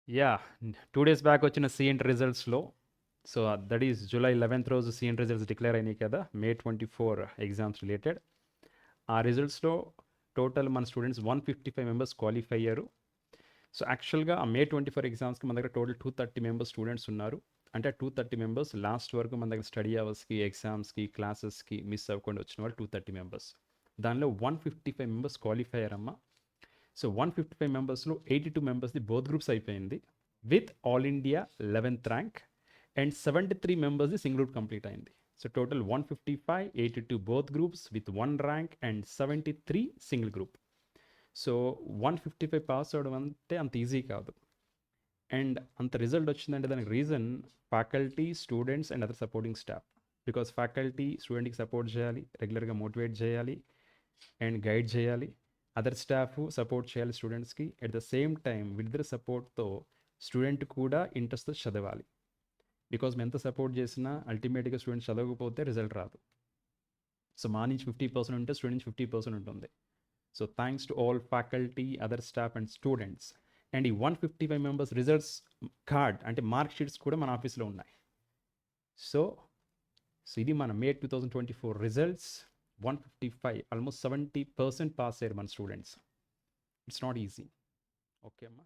Yeah! 2 days back వచ్చిన సీఎంట్ రిజల్ట్స్‌లో so, that is July 11th రోజు సీఎంట్ రిజల్ట్స్ డిక్లేర్ అయినాయి కదా! May 24 exams related. ఆ రిజల్ట్స్‌లో టోటల్ మన స్టూడెంట్స్ 155 మెంబర్స్ క్వాలిఫై అయ్యారు. సో, యాక్చువల్‌గా ఆ మే 24 ఎగ్జామ్స్‌కి మన దగ్గర టోటల్ 230 మెంబర్స్ స్టూడెంట్స్ ఉన్నారు. అంటే 230 మెంబర్స్ లాస్ట్ వరకు మన దగ్గర స్టడీ అవర్స్‌కి, ఎగ్జామ్స్‌కి, క్లాసెస్‌కి మిస్ అవ్వకుండా వచ్చిన వాళ్ళు 230 మెంబర్స్. దానిలో 155 మెంబర్స్ క్వాలిఫై అయ్యారమ్మా. సో 155 మెంబర్స్లో 82 మెంబర్స్ది బోత్ గ్రూప్స్ అయిపోయింది with all India 11th rank and 73 మెంబర్స్ది సింగిల్ గ్రూప్ కంప్లీట్ అయింది. So total 155, 82 both groups with 1 rank and 73 single group. So 155 pass అవడం అంటే అంత ఈజీ కాదు. అండ్ అంత రిజల్ట్ వచ్చిందంటే దానికి reason faculty, students and other supporting staff. Because faculty స్టూడెంట్కి సపోర్ట్ చేయాలి, రెగ్యులర్గా మోటివేట్ చేయాలి అండ్ గైడ్ చేయాలి. అదర్ స్టాఫ్ సపోర్ట్ చేయాలి స్టూడెంట్స్కి. ఎట్ ద సేమ్ టైం వీళ్ళిద్దరి సపోర్ట్తో స్టూడెంట్ కూడా ఇంట్రెస్ట్తో చదవాలి. బికాజ్ మేము ఎంత సపోర్ట్ చేసినా అల్టిమేట్గా స్టూడెంట్ చదవకపోతే రిజల్ట్ రాదు. సో మా నుంచి 50% ఉంటే స్టూడెంట్స్ 50% ఉంటుంది. So thanks to all faculty, other staff and students. And ఈ 155 మెంబర్స్ రిజల్ట్స్ కార్డ్ అంటే మార్క్ షీట్స్ కూడా మన ఆఫీస్లో ఉన్నాయి. సో ఇది మన మే 2024 రిజల్ట్స్. 155 ఆల్మోస్ట్ 70% పాస్ అయ్యారు మన students. It's not easy. Okay అమ్మా.